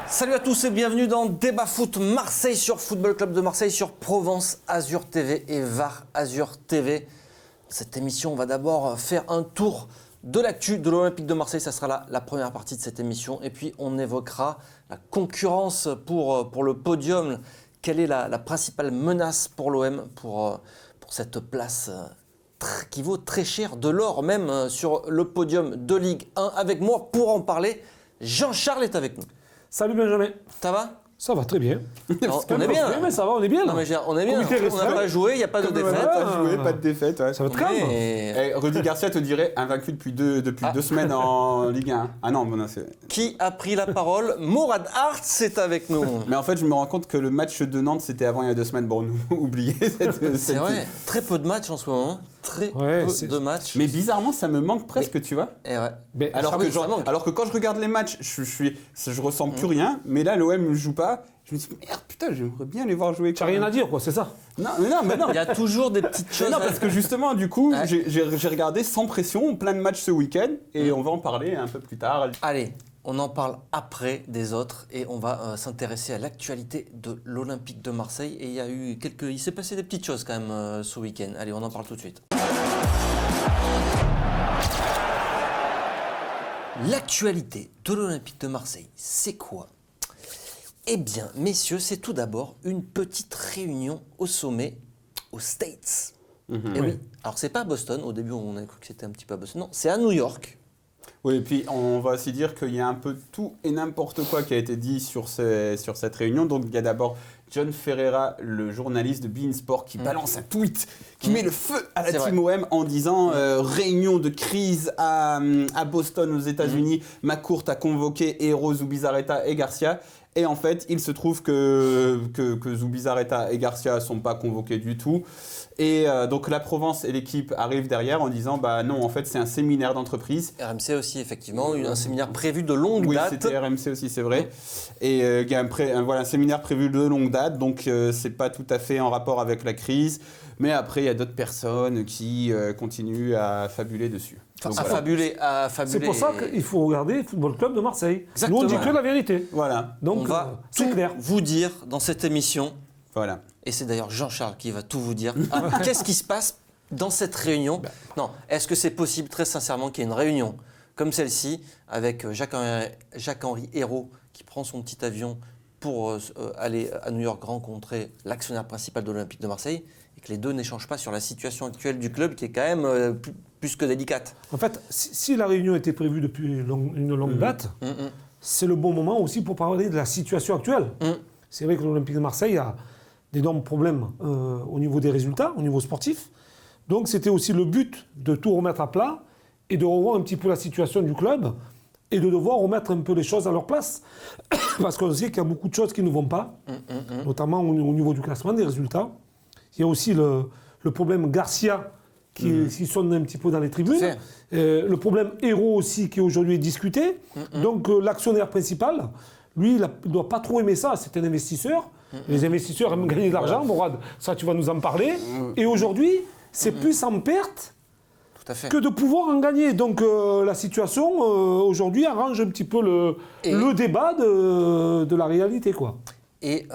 Salut à tous et bienvenue dans Débat Foot Marseille sur Football Club de Marseille, sur Provence Azur TV et VAR Azur TV. Cette émission, on va d'abord faire un tour de l'actu de l'Olympique de Marseille. Ça sera la première partie de cette émission. Et puis, on évoquera la concurrence pour le podium. Quelle est la principale menace pour l'OM pour cette place qui vaut très cher, de l'or même, sur le podium de Ligue 1. Avec moi, pour en parler, Jean-Charles est avec nous. Salut Benjamin. Ça va ? Ça va très bien. On est bien. Mais ça va, on est bien. Non, mais on est bien. On n'a pas joué, il n'y a pas de défaite. Pas de défaite. Ouais. Ça va être calme. Rudy Garcia te dirait invaincu depuis deux semaines en Ligue 1. Ah non, bon, non c'est... Qui a pris la parole ? Mourad Arts est avec nous. Mais en fait, je me rends compte que le match de Nantes, c'était avant il y a 2 semaines. Bon, nous, oubliez cette... C'est vrai, très peu de matchs en ce moment. Très peu de matchs. Mais bizarrement, ça me manque presque, tu vois. Et ouais. Mais alors que quand je regarde les matchs, je ressens plus rien. Mais là, l'OM ne joue pas. Je me dis, merde, putain, j'aimerais bien les voir jouer. Tu n'as rien à dire, quoi, c'est ça ? Non. Il y a toujours des petites choses. Non, parce que justement, du coup, j'ai regardé sans pression plein de matchs ce week-end. Et on va en parler un peu plus tard. Allez, on en parle après des autres. Et on va s'intéresser à l'actualité de l'Olympique de Marseille. Et il s'est passé des petites choses quand même ce week-end. Allez, on en parle tout de suite. L'actualité de l'Olympique de Marseille, c'est quoi ? Eh bien, messieurs, c'est tout d'abord une petite réunion au sommet aux States. Et oui, alors c'est pas à Boston. Au début, on a cru que c'était un petit peu à Boston. Non, c'est à New York. Oui, et puis on va aussi dire qu'il y a un peu tout et n'importe quoi qui a été dit sur cette réunion. Donc il y a d'abord John Ferreira, le journaliste de beIN Sport, qui balance un tweet qui met le feu à la team OM en disant réunion de crise à Boston aux États-Unis. McCourt a convoqué Héros, Zubizarreta et Garcia. Et en fait, il se trouve que Zubizarreta et Garcia ne sont pas convoqués du tout. Et donc la Provence et l'équipe arrivent derrière en disant bah non, en fait c'est un séminaire d'entreprise. RMC aussi, effectivement, un séminaire prévu de longue date. Oui, c'était RMC aussi, c'est vrai. Et il y a un séminaire prévu de longue date, donc c'est pas tout à fait en rapport avec la crise. Mais après, il y a d'autres personnes qui continuent à fabuler dessus. Donc, fabuler. C'est pour ça qu'il faut regarder Football Club de Marseille. Exactement. Nous, on dit que la vérité. Voilà. Donc, on va c'est clair. vous dire dans cette émission. Voilà. Et c'est d'ailleurs Jean-Charles qui va tout vous dire. Qu'est-ce qui se passe dans cette réunion ? Non, est-ce que c'est possible, très sincèrement, qu'il y ait une réunion comme celle-ci, avec Jacques-Henri Hérault qui prend son petit avion pour aller à New York rencontrer l'actionnaire principal de l'Olympique de Marseille, et que les deux n'échangent pas sur la situation actuelle du club qui est quand même plus que délicate. En fait, si la réunion était prévue depuis une longue date, c'est le bon moment aussi pour parler de la situation actuelle. C'est vrai que l'Olympique de Marseille a d'énormes problèmes au niveau des résultats, au niveau sportif. Donc c'était aussi le but de tout remettre à plat et de revoir un petit peu la situation du club et de devoir remettre un peu les choses à leur place. Parce qu'on sait qu'il y a beaucoup de choses qui ne vont pas, notamment au niveau du classement des résultats. Il y a aussi le problème Garcia qui sonne un petit peu dans les tribunes. Le problème Hérault aussi qui aujourd'hui est discuté. Donc l'actionnaire principal, lui, il ne doit pas trop aimer ça. C'est un investisseur. Les investisseurs aiment gagner de l'argent. Mourad, ça tu vas nous en parler. Et aujourd'hui, c'est plus en perte que de pouvoir en gagner. Donc la situation aujourd'hui arrange un petit peu le débat de la réalité, quoi. Et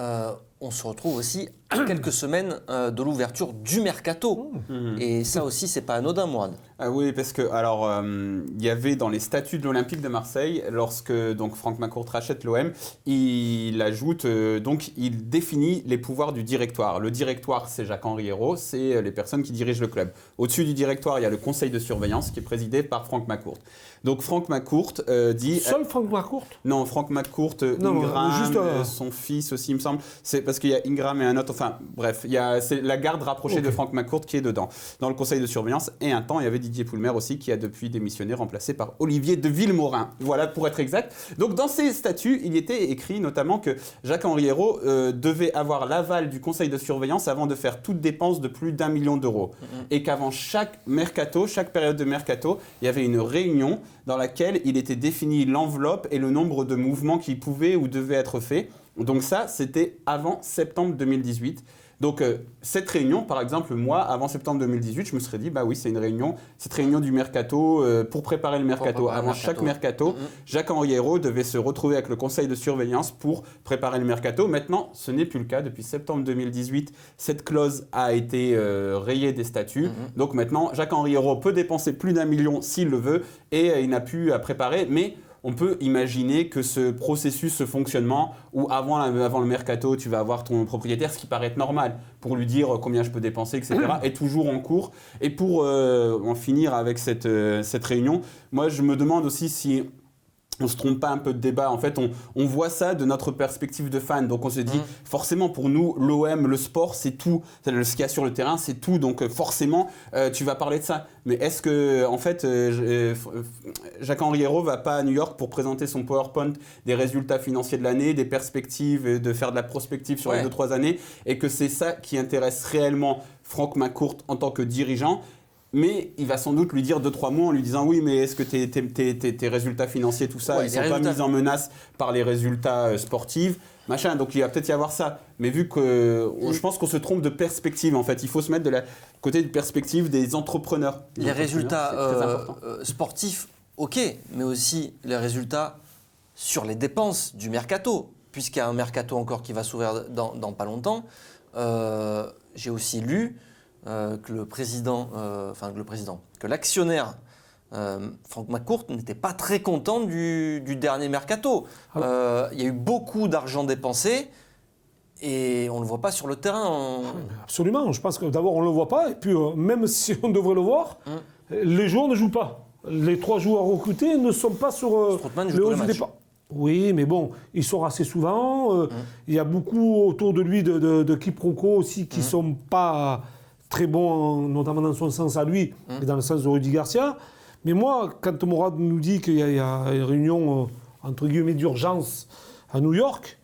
on se retrouve aussi à quelques semaines de l'ouverture du mercato. Et ça aussi, c'est pas anodin, Mourad. Ah oui, parce que alors il y avait dans les statuts de l'Olympique de Marseille, lorsque donc Franck McCourt rachète l'OM, il ajoute donc il définit les pouvoirs du directoire. Le directoire, c'est Jacques-Henri Hérault, c'est les personnes qui dirigent le club. Au-dessus du directoire, il y a le conseil de surveillance qui est présidé par Franck McCourt. Donc Franck McCourt dit seul Franck McCourt ? Non, Franck McCourt, Ingram, son fils aussi, il me semble. C'est parce qu'il y a Ingram et un autre. Enfin, bref, c'est la garde rapprochée de Franck McCourt qui est dedans, dans le conseil de surveillance. Et un temps, il y avait Didier Poulmer aussi, qui a depuis démissionné, remplacé par Olivier de Villemorin. Voilà, pour être exact. Donc, dans ces statuts, il était écrit notamment que Jacques-Henri Hérault devait avoir l'aval du conseil de surveillance avant de faire toute dépense de plus d'1 million d'euros. Et qu'avant chaque période de mercato, il y avait une réunion dans laquelle il était défini l'enveloppe et le nombre de mouvements qui pouvaient ou devaient être faits. Donc ça, c'était avant septembre 2018. Donc cette réunion, par exemple, moi, avant septembre 2018, je me serais dit, bah oui, c'est cette réunion du mercato pour préparer le mercato. Avant chaque mercato, Jacques-Henri Hérault devait se retrouver avec le conseil de surveillance pour préparer le mercato. Maintenant, ce n'est plus le cas. Depuis septembre 2018, cette clause a été rayée des statuts. Donc maintenant, Jacques-Henri Hérault peut dépenser plus d'1 million s'il le veut et il n'a plus à préparer. Mais on peut imaginer que ce processus, ce fonctionnement, où avant le mercato, tu vas avoir ton propriétaire, ce qui paraît être normal, pour lui dire combien je peux dépenser, etc., est toujours en cours. Et pour en finir avec cette réunion, moi je me demande aussi si on ne se trompe pas un peu de débat. En fait, on voit ça de notre perspective de fan. Donc on se dit, forcément pour nous, l'OM, le sport, c'est tout. Ce qu'il y a sur le terrain, c'est tout. Donc forcément, tu vas parler de ça. Mais est-ce que, en fait, Jacques-Henri Hérault ne va pas à New York pour présenter son PowerPoint des résultats financiers de l'année, des perspectives, de faire de la prospective sur les 2-3 années, et que c'est ça qui intéresse réellement Franck McCourt en tant que dirigeant? Mais il va sans doute lui dire 2-3 mots en lui disant oui, mais est-ce que tes résultats financiers, tout ça, ils ne sont pas mis en menace par les résultats sportifs, machin. Donc il va peut-être y avoir ça. Mais vu que je pense qu'on se trompe de perspective, en fait, il faut se mettre de la côté de perspective des entrepreneurs. Les résultats sportifs, ok, mais aussi les résultats sur les dépenses du mercato, puisqu'il y a un mercato encore qui va s'ouvrir dans pas longtemps. J'ai aussi lu que l'actionnaire Franck McCourt n'était pas très content du dernier mercato. Il y a eu beaucoup d'argent dépensé et on ne le voit pas sur le terrain. Absolument, je pense que d'abord on ne le voit pas et puis même si on devrait le voir, les joueurs ne jouent pas. Les 3 joueurs recrutés ne sont pas sur le haut du départ. Oui, mais bon, il sort assez souvent. Il y a beaucoup autour de lui de quiproquos aussi qui ne sont pas très bon, notamment dans son sens à lui et dans le sens de Rudy Garcia. Mais moi, quand Mourad nous dit qu'il y a une réunion, entre guillemets, d'urgence à New York,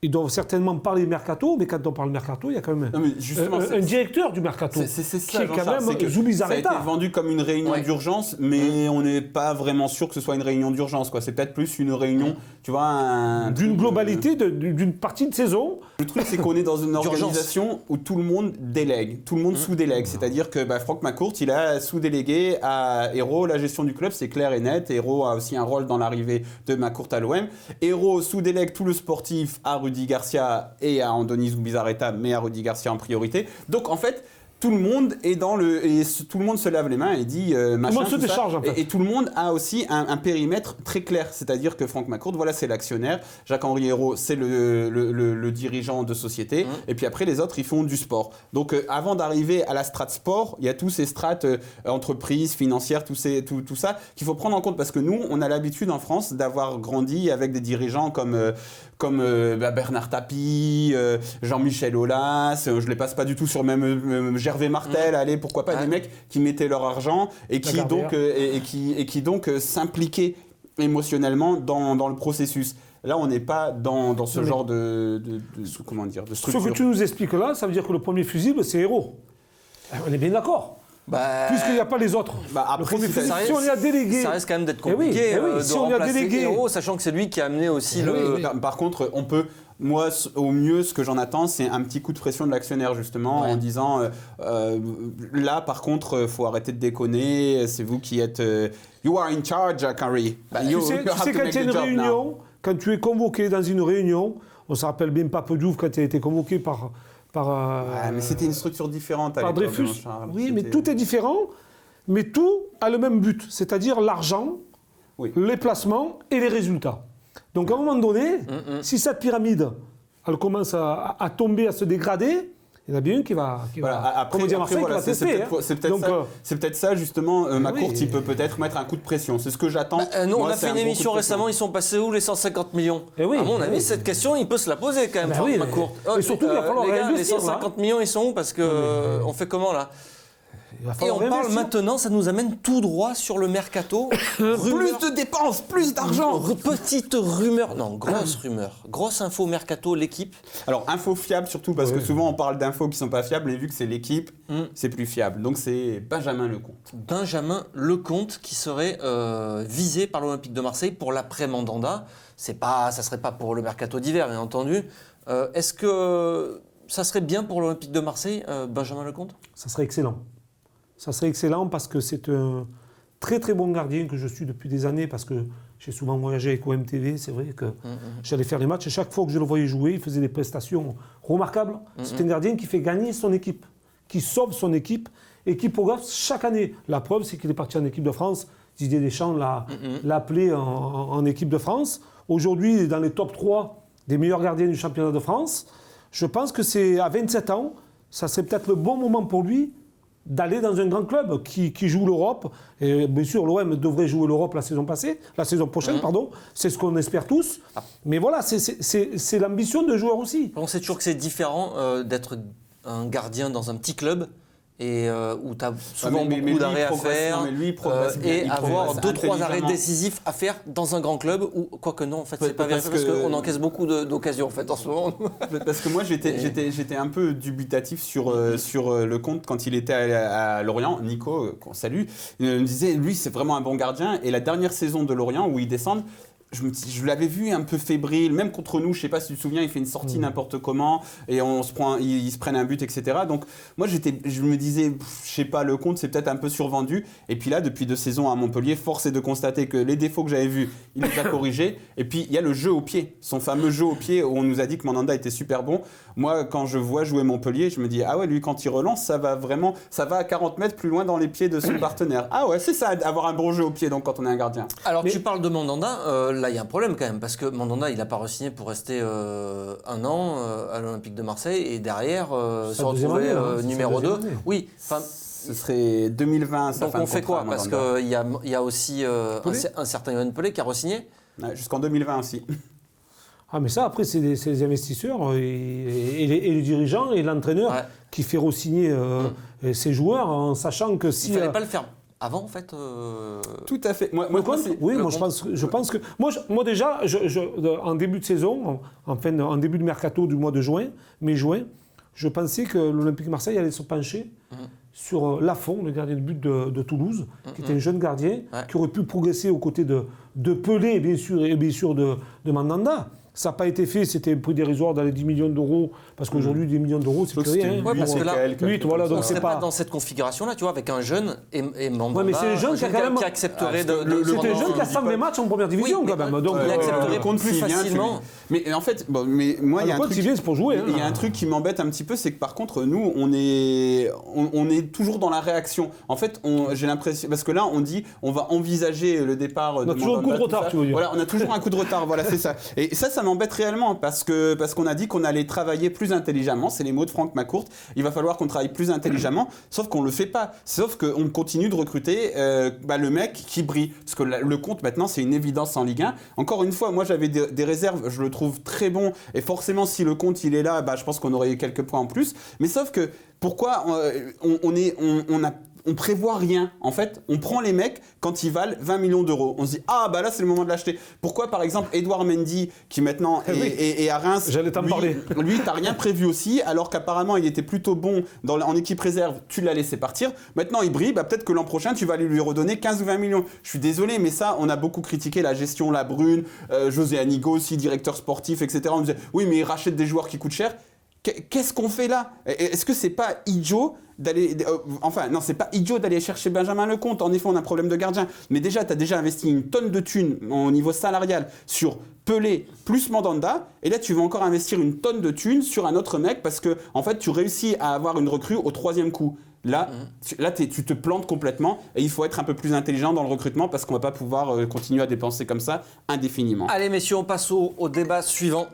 ils doivent certainement parler mercato, mais quand on parle mercato, il y a quand même un directeur du mercato c'est ça, qui est quand même Zubizarreta. Ça a été vendu comme une réunion d'urgence, mais on n'est pas vraiment sûr que ce soit une réunion d'urgence, quoi. C'est peut-être plus une réunion, tu vois, d'une globalité, d'une partie de saison. Le truc, c'est qu'on est dans une organisation où tout le monde délègue, tout le monde sous-délègue. C'est-à-dire que Franck McCourt, il a sous-délégué à Hérault la gestion du club, c'est clair et net. Hérault a aussi un rôle dans l'arrivée de McCourt à l'OM. Hérault sous-délègue tout le sportif à Rudy Garcia et à Andoni Zubizarreta, mais à Rudy Garcia en priorité. Donc en fait, tout le monde est tout le monde se lave les mains et dit machin, tout le monde se décharge, en fait. Et tout le monde a aussi un périmètre très clair, c'est-à-dire que Franck McCourt, voilà, c'est l'actionnaire, Jacques-Henri Hérault, c'est le dirigeant de société, et puis après les autres, ils font du sport. Donc avant d'arriver à la strate sport, il y a tous ces strates entreprises, financières, tout ça qu'il faut prendre en compte, parce que nous, on a l'habitude en France d'avoir grandi avec des dirigeants comme Bernard Tapie, Jean-Michel Aulas, je les passe pas du tout sur même Gervais Martel, allez, pourquoi pas, des mecs qui mettaient leur argent et qui donc s'impliquaient émotionnellement dans le processus. Là, on n'est pas dans ce genre de structure. Ce que tu nous expliques là, ça veut dire que le premier fusible, c'est Hérault. On est bien d'accord. Puisqu'il n'y a pas les autres. Après, si on y a délégué, ça risque quand même d'être compliqué de remplacer Hérault, sachant que c'est lui qui a amené aussi Par contre, on peut... Moi, au mieux, ce que j'en attends, c'est un petit coup de pression de l'actionnaire, justement, en disant là, par contre, il faut arrêter de déconner, c'est vous qui êtes... you are in charge, Jacques-Henri. Tu sais, quand il y a une réunion, quand tu es convoqué dans une réunion, on se rappelle bien Pape Diouf quand il a été convoqué par mais c'était une structure différente par Dreyfus. Oui, mais tout est différent, mais tout a le même but, c'est-à-dire l'argent, les placements et les résultats. Donc à un moment donné, si cette pyramide, elle commence à tomber, à se dégrader, il y en a bien une qui va après, Marseille, voilà, qui va tester. C'est peut-être ça, justement, McCourt, il peut peut-être mettre un coup de pression. C'est ce que j'attends. On a fait une émission récemment, ils sont passés où les 150 millions À mon avis, cette question, il peut se la poser quand même, McCourt. Et surtout, il va falloir les gars, réinvestir. Les 150 millions, ils sont où? Parce qu'on fait comment là? va Et falloir on parle investir. maintenant, ça nous amène tout droit sur le mercato. Plus de dépenses, plus d'argent. Petite rumeur, non, grosse rumeur. Grosse info mercato, l'équipe. Alors, info fiable surtout, parce que souvent on parle d'infos qui sont pas fiables, et vu que c'est l'équipe, c'est plus fiable. Donc c'est Benjamin Lecomte. Benjamin Lecomte qui serait visé par l'Olympique de Marseille pour l'après-Mandanda. Ça serait pas pour le mercato d'hiver, bien entendu. Est-ce que ça serait bien pour l'Olympique de Marseille, Benjamin Lecomte ? Ça serait excellent. Ça serait excellent parce que c'est un très très bon gardien que je suis depuis des années parce que j'ai souvent voyagé avec OMTV. C'est vrai que j'allais faire les matchs et chaque fois que je le voyais jouer, il faisait des prestations remarquables. C'est un gardien qui fait gagner son équipe, qui sauve son équipe et qui progresse chaque année. La preuve, c'est qu'il est parti en équipe de France. Didier Deschamps l'a appelé en équipe de France. Aujourd'hui, il est dans les top 3 des meilleurs gardiens du championnat de France. Je pense que c'est à 27 ans, ça serait peut-être le bon moment pour lui d'aller dans un grand club qui joue l'Europe. Et bien sûr, l'OM devrait jouer l'Europe la saison prochaine, pardon. C'est ce qu'on espère tous. Mais voilà, c'est l'ambition de joueur aussi. On sait toujours que c'est différent d'être un gardien dans un petit club et où tu as souvent beaucoup d'arrêts à faire et avoir 2-3 arrêts décisifs à faire dans un grand club ou quoique non en fait c'est pas vérifié parce qu'on encaisse beaucoup d'occasions en fait en ce moment. Parce que moi j'étais un peu dubitatif sur Lecomte quand il était à Lorient. Nico, qu'on salue, me disait lui c'est vraiment un bon gardien et la dernière saison de Lorient où ils descendent, je l'avais vu un peu fébrile, même contre nous, je sais pas si tu te souviens, il fait une sortie n'importe comment et ils se prennent un but, etc. Donc moi je me disais, je sais pas, Lecomte c'est peut-être un peu survendu. Et puis là, depuis 2 saisons à Montpellier, force est de constater que les défauts que j'avais vus, il les a corrigés. Et puis il y a le jeu au pied, son fameux jeu au pied où on nous a dit que Mandanda était super bon. Moi, quand je vois jouer Montpellier, je me dis, ah ouais, lui quand il relance, ça va à 40 mètres plus loin dans les pieds de son partenaire. Ah ouais, c'est ça, avoir un bon jeu au pied donc quand on est un gardien. Alors tu parles de Mandanda, là il y a un problème quand même parce que Mandanda il n'a pas re-signé pour rester 1 an à l'Olympique de Marseille et derrière se retrouver numéro 2. Oui, ce serait 2020. Donc on fait quoi? Parce qu'il y a aussi un certain Yoann Pelé qui a re-signé. Jusqu'en 2020 aussi. Ah mais ça après c'est les investisseurs et les dirigeants et l'entraîneur qui fait re-signer ses joueurs en sachant que si... Il ne fallait pas le faire avant en fait. Tout à fait. Moi je pense que moi déjà en début de saison, en début de mercato du mois de mai-juin, je pensais que l'Olympique de Marseille allait se pencher sur Lafont, le gardien de but de Toulouse, qui était un jeune gardien qui aurait pu progresser aux côtés de Pelé et bien sûr de Mandanda. Ça n'a pas été fait, c'était un prix dérisoire dans les 10 millions d'euros, parce qu'aujourd'hui, 10 millions d'euros, c'est plus rien. Ouais, parce que là, 8, voilà, donc c'est pas dans cette configuration-là, tu vois, avec un jeune et Mandanda, mais c'est un jeune qui accepterait c'est un jeune qui a 100 matchs en première division, quand même. Donc, il accepterait plus facilement. Mais en fait, moi, il y a un truc... c'est pour jouer. Il y a un truc qui m'embête un petit peu, c'est que par contre, nous, on est toujours dans la réaction. En fait, j'ai l'impression... Parce que là, on dit, on va envisager le départ de Mandanda. On a toujours un coup de retard, tu veux dire. Voilà, on a toujours un coup de retard, voilà, c'est ça. Et ça m'embête réellement parce qu'on a dit qu'on allait travailler plus intelligemment. C'est les mots de Franck Macourt. Il va falloir qu'on travaille plus intelligemment, sauf qu'on le fait pas. Sauf qu'on continue de recruter le mec qui brille. Parce que le compte maintenant, c'est une évidence en Ligue 1. Encore une fois, moi j'avais des réserves. Je le trouve très bon. Et forcément, si le compte il est là, je pense qu'on aurait eu quelques points en plus. Mais sauf que pourquoi on prévoit rien. En fait, on prend les mecs quand ils valent 20 millions d'euros. On se dit, là, c'est le moment de l'acheter. Pourquoi, par exemple, Edouard Mendy, qui maintenant est à Reims... J'allais t'en parler. Lui, t'as rien prévu aussi, alors qu'apparemment, il était plutôt bon en équipe réserve. Tu l'as laissé partir. Maintenant, il brille. Peut-être que l'an prochain, tu vas lui redonner 15 ou 20 millions. Je suis désolé, mais ça, on a beaucoup critiqué la gestion Labrune, José Anigo aussi, directeur sportif, etc. On disait, oui, mais il rachète des joueurs qui coûtent cher. Qu'est-ce qu'on fait là? Est-ce que c'est pas idiot d'aller... non, c'est pas idiot d'aller chercher Benjamin Lecomte. En effet, on a un problème de gardien. Mais déjà, tu as déjà investi une tonne de thunes au niveau salarial sur Pelé plus Mandanda. Et là, tu vas encore investir une tonne de thunes sur un autre mec parce que, en fait, tu réussis à avoir une recrue au 3e coup. Là, tu te plantes complètement et il faut être un peu plus intelligent dans le recrutement parce qu'on va pas pouvoir continuer à dépenser comme ça indéfiniment. Allez, messieurs, on passe au débat suivant.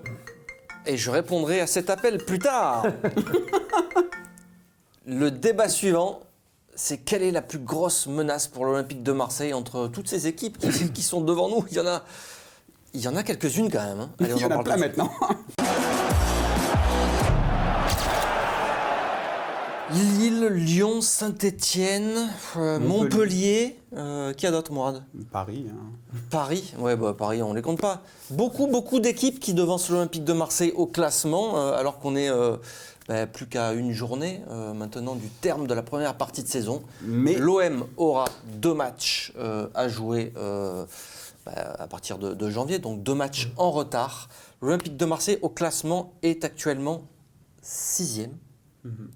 Et je répondrai à cet appel plus tard. Le débat suivant, c'est quelle est la plus grosse menace pour l'Olympique de Marseille entre toutes ces équipes qui sont devant nous. Il y en a quelques-unes quand même. Hein. Allez, il y en a plein maintenant. Lille, Lyon, Saint-Étienne, Montpellier. Qui a d'autre, Mourad ? Paris. Hein. Paris, ouais, Paris, on les compte pas. Beaucoup d'équipes qui devancent l'Olympique de Marseille au classement, alors qu'on est plus qu'à une journée maintenant du terme de la première partie de saison. Mais l'OM aura 2 matchs à jouer à partir de janvier, donc 2 matchs en retard. L'Olympique de Marseille au classement est actuellement 6e.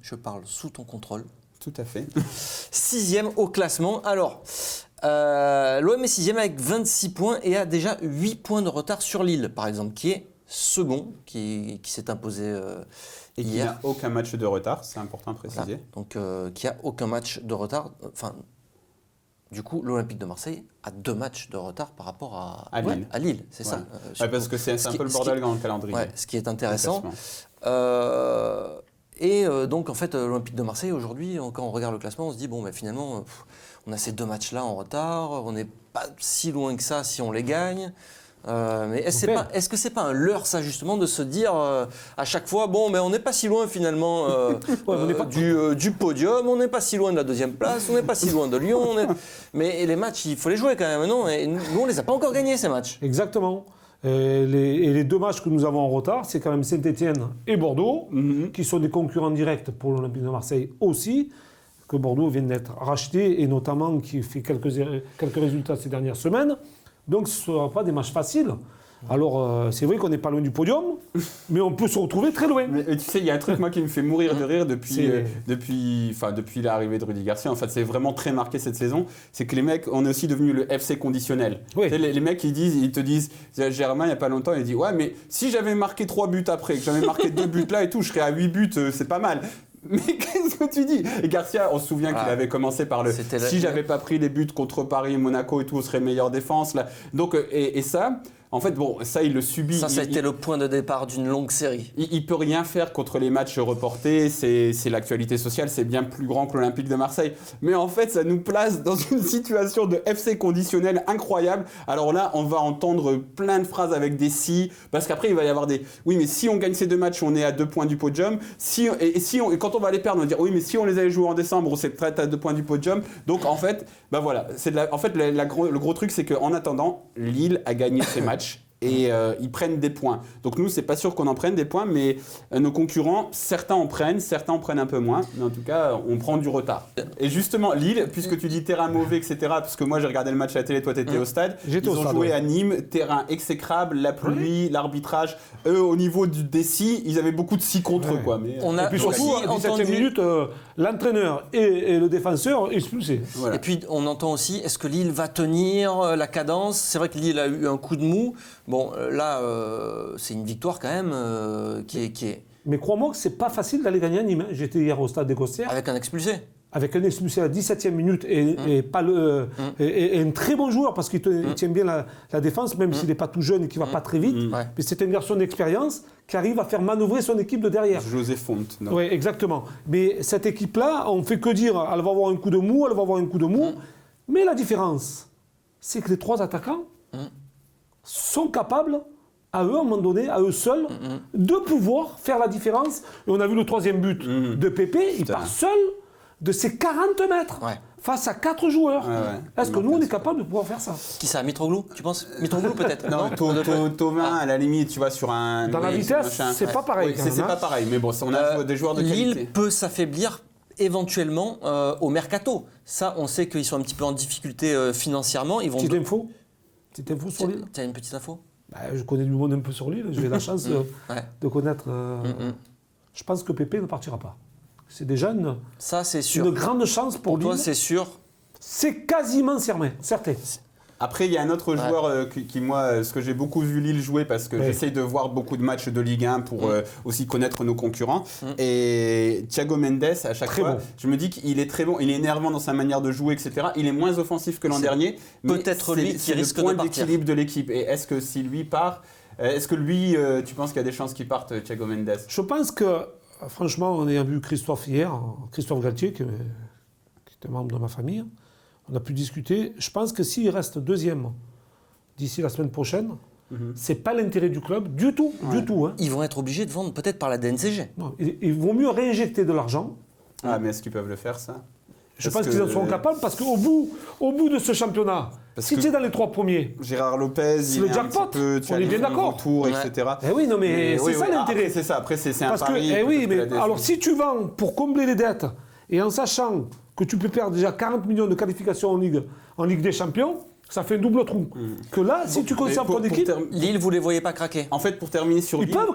Je parle sous ton contrôle. Tout à fait. 6e au classement. Alors, l'OM est 6e avec 26 points et a déjà 8 points de retard sur Lille, par exemple, qui est second, qui s'est imposé et qui hier. n'a aucun match de retard, c'est important de préciser. Voilà. Donc, qui a aucun match de retard. Enfin, du coup, l'Olympique de Marseille a 2 matchs de retard par rapport à Lille. À Lille, c'est ça. Parce que c'est un peu le bordel dans le calendrier. Ouais, ce qui est intéressant. Donc, en fait, l'Olympique de Marseille, aujourd'hui, quand on regarde le classement, on se dit, bon, finalement, on a ces 2 matchs-là en retard, on n'est pas si loin que ça si on les gagne. Mais est-ce que c'est pas un leurre, ça, justement, de se dire à chaque fois, bon, on n'est pas si loin, finalement, du podium, on n'est pas si loin de la 2e place, on n'est pas si loin de Lyon. Mais les matchs, il faut les jouer quand même, non ? Et nous, on ne les a pas encore gagnés, ces matchs. Exactement. Et les 2 matchs que nous avons en retard, c'est quand même Saint-Étienne et Bordeaux, qui sont des concurrents directs pour l'Olympique de Marseille aussi, que Bordeaux vient d'être racheté et notamment qui fait quelques résultats ces dernières semaines. Donc ce ne sera pas des matchs faciles. Alors c'est vrai qu'on n'est pas loin du podium, mais on peut se retrouver très loin. Mais tu sais, il y a un truc moi qui me fait mourir de rire depuis l'arrivée de Rudy Garcia. En fait, c'est vraiment très marqué cette saison. C'est que les mecs, on est aussi devenu le FC conditionnel. Oui. Tu sais, les mecs, ils te disent, Germain, il n'y a pas longtemps, il dit ouais, mais si j'avais marqué 3 buts après, que j'avais marqué 2 buts là et tout, je serais à 8 buts, c'est pas mal. Mais qu'est-ce que tu dis ? Et Garcia, on se souvient qu'il avait commencé par le si j'avais pas pris les buts contre Paris, Monaco et tout, on serait meilleure défense là. Donc et ça, en fait, bon, ça il le subit. Ça a été le point de départ d'une longue série. Il peut rien faire contre les matchs reportés. C'est l'actualité sociale, c'est bien plus grand que l'Olympique de Marseille. Mais en fait, ça nous place dans une situation de FC conditionnel incroyable. Alors là, on va entendre plein de phrases avec des si, parce qu'après il va y avoir des oui, mais si on gagne ces 2 matchs, on est à 2 points du podium. Et quand on va les perdre, on va dire oui, mais si on les avait joués en décembre, on serait peut-être à 2 points du podium. Donc en fait, voilà, le gros truc, c'est qu'en attendant, Lille a gagné ses matchs. Et ils prennent des points. Donc nous, c'est pas sûr qu'on en prenne des points, mais nos concurrents, certains en prennent un peu moins. Mais en tout cas, on prend du retard. Et justement, Lille, puisque tu dis terrain mauvais, etc., parce que moi j'ai regardé le match à la télé, toi tu étais au stade, ils ont joué à Nîmes, terrain exécrable, la pluie, l'arbitrage. Eux, au niveau des si, ils avaient beaucoup de si contre eux. Quoi. Mais, et puis surtout, à 17e minute, l'entraîneur et le défenseur expulsés. Voilà. Et puis on entend aussi, est-ce que Lille va tenir la cadence ? C'est vrai que Lille a eu un coup de mou. Bon, là, c'est une victoire quand même qui est... Mais crois-moi que c'est pas facile d'aller gagner à Nîmes. J'étais hier au stade des Gossières. Avec un expulsé. Avec un expulsé à la 17e minute et un très bon joueur parce qu'il tient bien la défense, même s'il n'est pas tout jeune et qu'il ne va pas très vite. Mais c'est un garçon d'expérience qui arrive à faire manœuvrer son équipe de derrière. José Fonte. Oui, exactement. Mais cette équipe-là, on ne fait que dire elle va avoir un coup de mou, elle va avoir un coup de mou. Mais la différence, c'est que les 3 attaquants sont capables, à eux, à un moment donné, à eux seuls, de pouvoir faire la différence. Et on a vu le 3e but de Pépé, il part seul de ses 40 mètres face à 4 joueurs. Est-ce que nous, on est capable de pouvoir faire ça ? Qui ça, Mitroglou, tu penses ? Mitroglou peut-être ? Non, Thauvin, à la limite, tu vois, sur un... Dans la vitesse, c'est pas pareil. C'est pas pareil, mais bon, on a des joueurs de qualité. Lille peut s'affaiblir éventuellement au mercato. Ça, on sait qu'ils sont un petit peu en difficulté financièrement. Ils vont Petite info sur Lille. Tu as une petite info ? Je connais du monde un peu sur Lille. J'ai la chance de connaître... Je pense que Pépé ne partira pas. C'est déjà une grande chance pour Lille. Toi, c'est sûr ? C'est quasiment certain. Après, il y a un autre joueur qui, moi, ce que j'ai beaucoup vu Lille jouer, parce que j'essaye de voir beaucoup de matchs de Ligue 1 pour aussi connaître nos concurrents. Et Thiago Mendes, à chaque fois, je me dis qu'il est très bon, il est énervant dans sa manière de jouer, etc. Il est moins offensif que l'an dernier. Peut-être lui qui risque de partir. C'est le point d'équilibre de l'équipe. Et est-ce que si lui part, tu penses qu'il y a des chances qu'il parte, Thiago Mendes ? Je pense que, franchement, on a vu Christophe hier, Christophe Galtier, qui est membre de ma famille. On a pu discuter. Je pense que s'il reste 2e d'ici la semaine prochaine, c'est pas l'intérêt du club du tout, du tout. Hein. Ils vont être obligés de vendre peut-être par la DNCG. Non, il vaut mieux réinjecter de l'argent Ah, mais est-ce qu'ils peuvent le faire, ça? Je pense qu'ils en seront capables parce qu'au bout de ce championnat, si tu es dans les 3 premiers, Gérard Lopez, c'est le jackpot. On est bien d'accord. Tour, etc. Eh oui, non, mais c'est ça l'intérêt. Après, c'est ça. Après, c'est un Parce que, pari. alors si tu vends pour combler les dettes et en sachant que tu peux perdre déjà 40 millions de qualifications en Ligue des Champions, ça fait un double trou. Que là, si tu conserves ton équipe, Lille, vous les voyez pas craquer? En fait, pour terminer sur ils Lille, peuvent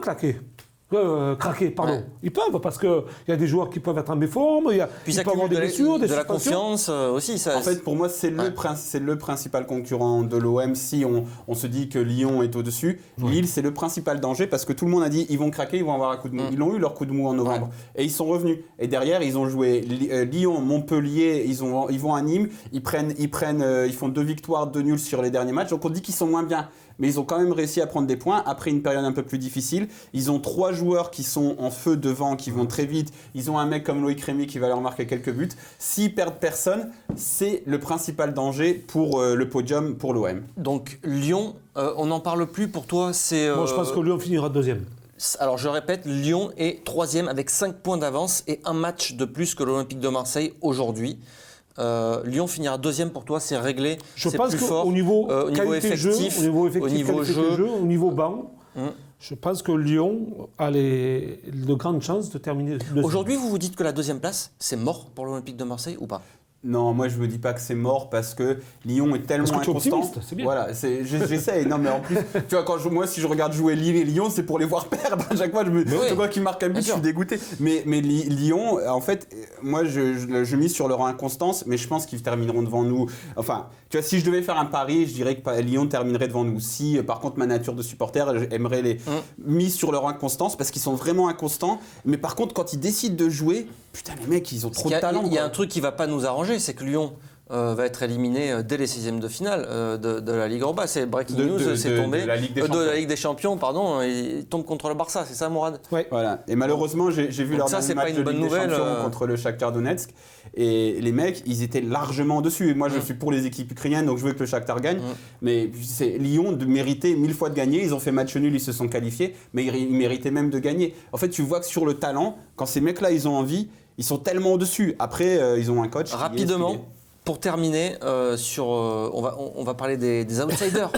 craquer, pardon. Ouais. Ils peuvent, parce qu'il y a des joueurs qui peuvent être en méforme, Puis ils ça peuvent avoir cumule des blessures, des de la suspensions. confiance aussi. Ça, en fait, pour moi, c'est le principal concurrent de l'OM. Si on se dit que Lyon est au-dessus, Lille, c'est le principal danger parce que tout le monde a dit ils vont craquer, ils vont avoir un coup de mou. Ils ont eu leur coup de mou en novembre et ils sont revenus. Et derrière, ils ont joué Lyon, Montpellier, ils vont à Nîmes, ils font 2 victoires, 2 nuls sur les derniers matchs. Donc on dit qu'ils sont moins bien. Mais ils ont quand même réussi à prendre des points après une période un peu plus difficile. Ils ont 3 joueurs qui sont en feu devant, qui vont très vite. Ils ont un mec comme Loïc Rémy qui va leur marquer quelques buts. S'ils perdent personne, c'est le principal danger pour le podium pour l'OM. Donc Lyon, on n'en parle plus pour toi, c'est... Moi, je pense que Lyon finira 2e. Alors je répète, Lyon est 3e avec 5 points d'avance et un match de plus que l'Olympique de Marseille aujourd'hui. Lyon finira 2e pour toi, c'est réglé. Je c'est pense plus fort, qu'au niveau au niveau effectif, au niveau jeu, au niveau banc, je pense que Lyon a de grandes chances de terminer. Aujourd'hui, vous vous dites que la 2e place, c'est mort pour l'Olympique de Marseille ou pas? Non, moi je me dis pas que c'est mort parce que Lyon est tellement parce que tu es inconstant. optimiste, c'est bien. Voilà, j'essaye. Non, mais en plus, tu vois, moi si je regarde jouer Lille et Lyon, c'est pour les voir perdre. À chaque fois, je vois qu'ils marquent un but, je suis dégoûté. Mais Lyon, en fait, moi je mise sur leur inconstance, mais je pense qu'ils termineront devant nous. Enfin, tu vois, si je devais faire un pari, je dirais que Lyon terminerait devant nous. Si, par contre, ma nature de supporter, j'aimerais les mise sur leur inconstance parce qu'ils sont vraiment inconstants. Mais par contre, quand ils décident de jouer, putain, les mecs, ils ont trop de talent. Il y a un truc qui va pas nous arranger, c'est que Lyon va être éliminé dès les 6e de finale de la Ligue Europa. C'est breaking news, c'est tombé. De la Ligue des Champions, pardon. Il tombe contre le Barça, c'est ça, Mourad? Ouais. Voilà. Et malheureusement, j'ai vu leur dernier match de Ligue des Champions contre le Shakhtar Donetsk. Et les mecs, ils étaient largement dessus. Et moi, je suis pour les équipes ukrainiennes, donc je veux que le Shakhtar gagne. Mais Lyon méritait 1000 fois de gagner. Ils ont fait match nul, ils se sont qualifiés. Mais ils méritaient même de gagner. En fait, tu vois que sur le talent, quand ces mecs-là, ils ont envie, ils sont tellement au-dessus. Après, ils ont un coach. Rapidement, pour terminer, on va parler des outsiders.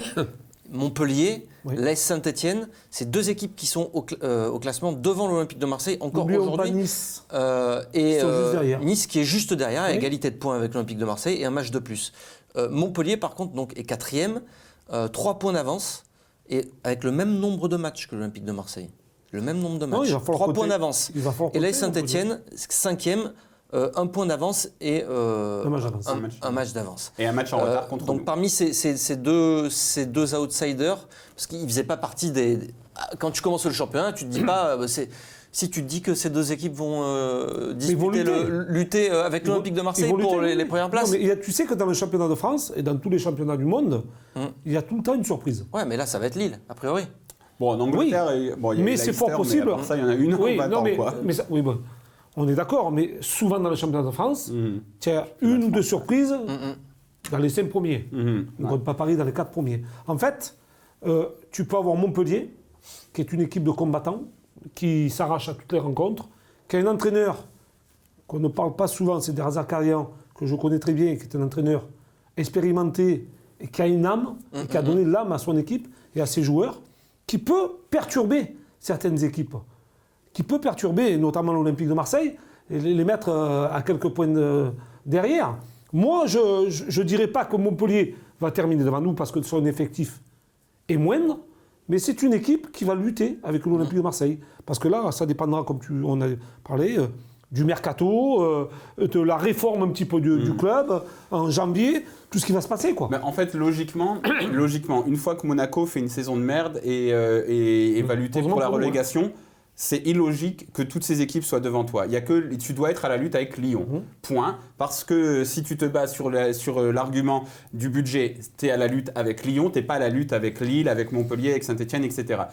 Montpellier, l'AS Saint-Etienne, c'est 2 équipes qui sont au classement devant l'Olympique de Marseille encore aujourd'hui. Nice. Et juste derrière. Nice qui est juste derrière, à égalité de points avec l'Olympique de Marseille et un match de plus. Montpellier, par contre, donc, est 4e, 3 points d'avance et avec le même nombre de matchs que l'Olympique de Marseille. Le même nombre de matchs. 3 points d'avance. Et l'AS Saint-Etienne, 5e. 1 point d'avance et un match d'avance. Et un match en retard contre donc nous. Parmi ces deux outsiders, parce qu'ils ne faisaient pas partie des... Quand tu commences le championnat, tu ne te dis pas... Si tu te dis que ces 2 équipes vont lutter avec l'Olympique de Marseille pour les premières places. Non, mais tu sais que dans le championnat de France et dans tous les championnats du monde, il y a tout le temps une surprise. Ouais, mais là, ça va être Lille, a priori. Bon, en Angleterre, il y a mais c'est fort possible. Mais à part ça, il y en a une en battant, quoi. On est d'accord, mais souvent dans le championnat de France, tu as une ou 2 surprises dans les 5 premiers. On ne compte pas Paris dans les 4 premiers. En fait, tu peux avoir Montpellier, qui est une équipe de combattants, qui s'arrache à toutes les rencontres, qui a un entraîneur qu'on ne parle pas souvent, c'est Derazakarian, que je connais très bien, qui est un entraîneur expérimenté et qui a une âme, et qui a donné l'âme à son équipe et à ses joueurs, qui peut perturber certaines équipes. Qui peut perturber, notamment l'Olympique de Marseille, et les mettre à quelques points derrière. Moi, je ne dirais pas que Montpellier va terminer devant nous parce que son effectif est moindre, mais c'est une équipe qui va lutter avec l'Olympique de Marseille. Parce que là, ça dépendra, comme on a parlé, du mercato, de la réforme un petit peu du club, en janvier, tout ce qui va se passer, quoi. Mais en fait, logiquement, une fois que Monaco fait une saison de merde et va lutter pour la relégation, c'est illogique que toutes ces équipes soient devant toi. Tu dois être à la lutte avec Lyon. Point. Parce que si tu te bases sur l'argument du budget, tu es à la lutte avec Lyon, tu n'es pas à la lutte avec Lille, avec Montpellier, avec Saint-Etienne, etc.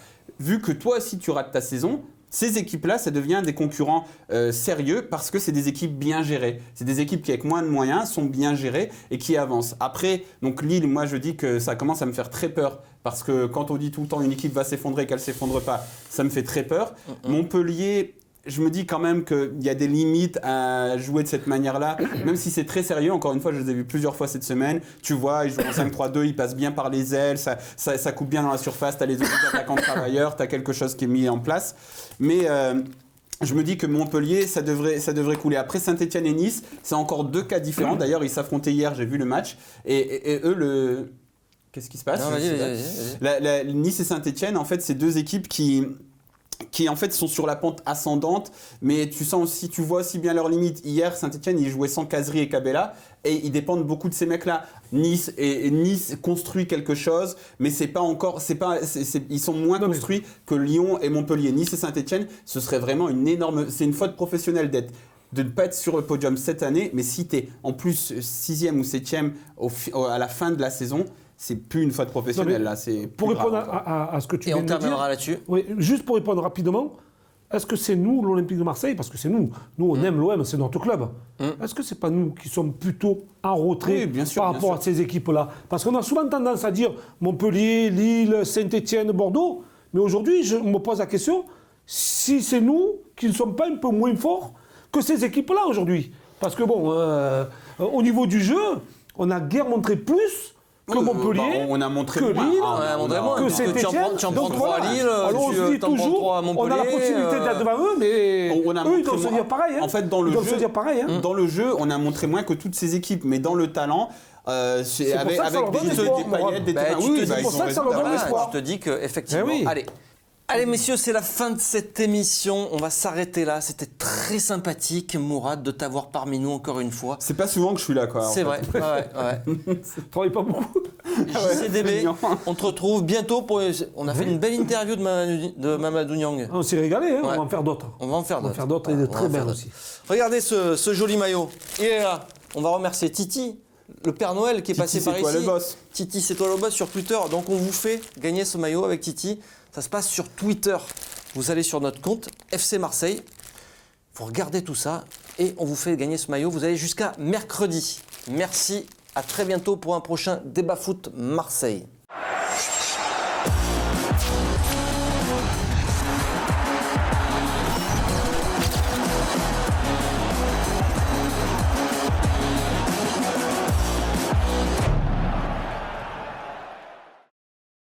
Vu que toi, si tu rates ta saison, ces équipes-là, ça devient des concurrents sérieux parce que c'est des équipes bien gérées. C'est des équipes qui, avec moins de moyens, sont bien gérées et qui avancent. Après, donc Lille, moi, je dis que ça commence à me faire très peur parce que quand on dit tout le temps une équipe va s'effondrer, qu'elle ne s'effondre pas, ça me fait très peur. Montpellier, je me dis quand même qu'il y a des limites à jouer de cette manière-là, même si c'est très sérieux. Encore une fois, je les ai vus plusieurs fois cette semaine. Tu vois, ils jouent en 5-3-2, ils passent bien par les ailes, ça coupe bien dans la surface, tu as les autres attaquants travailleurs, tu as quelque chose qui est mis en place. Mais je me dis que Montpellier, ça devrait couler. Après Saint-Etienne et Nice, c'est encore deux cas différents. D'ailleurs, ils s'affrontaient hier, j'ai vu le match. Et eux, qu'est-ce qui se passe? Non, vas-y. Nice et Saint-Etienne, en fait, c'est deux équipes qui en fait sont sur la pente ascendante, mais tu vois aussi bien leurs limites. Hier, Saint-Etienne, ils jouaient sans Kazri et Cabella, et ils dépendent beaucoup de ces mecs-là. Nice construit quelque chose, mais ils sont moins construits que Lyon et Montpellier. Nice et Saint-Etienne, ce serait vraiment c'est une faute professionnelle de ne pas être sur le podium cette année, mais si tu es en plus 6e ou 7e à la fin de la saison, c'est plus une faute professionnelle, là. Pour répondre à ce que tu viens de dire... Et on terminera là-dessus. Oui, juste pour répondre rapidement, est-ce que c'est nous, l'Olympique de Marseille, parce que c'est nous on aime l'OM, c'est notre club. Est-ce que c'est pas nous qui sommes plutôt en retrait par rapport à ces équipes-là? Parce qu'on a souvent tendance à dire Montpellier, Lille, Saint-Etienne, Bordeaux, mais aujourd'hui, je me pose la question, si c'est nous qui ne sommes pas un peu moins forts que ces équipes-là aujourd'hui. Parce que bon, au niveau du jeu, on a guère montré plus que Montpellier, on a montré que moins, Lille, que Saint-Etienne. Tu en prends 3 à Lille, alors on se dit toujours, à Montpellier. on a la possibilité d'être devant eux, mais eux, ils doivent se dire pareil. En fait, dans le jeu, on a montré moins que toutes ces équipes, mais dans le talent, c'est avec des paillettes, des terrains. C'est pour ça que ça leur donne l'espoir. Je te dis qu'effectivement, Allez messieurs, c'est la fin de cette émission. On va s'arrêter là. C'était très sympathique, Mourad, de t'avoir parmi nous encore une fois. C'est pas souvent que je suis là, quoi. C'est vrai. Tu travailles pas beaucoup. JCDB, on te retrouve bientôt. On a fait une belle interview de Mamadou Niang. On s'est régalé, on va en faire d'autres. On va en faire d'autres. Il est très belle aussi. Regardez ce joli maillot. Il est là. On va remercier Titi, le Père Noël qui est passé par ici. Titi, c'est toi le boss. Titi, c'est toi le boss sur Twitter. Donc on vous fait gagner ce maillot avec Titi. Ça se passe sur Twitter. Vous allez sur notre compte FC Marseille. Vous regardez tout ça et on vous fait gagner ce maillot. Vous allez jusqu'à mercredi. Merci. À très bientôt pour un prochain Débat Foot Marseille.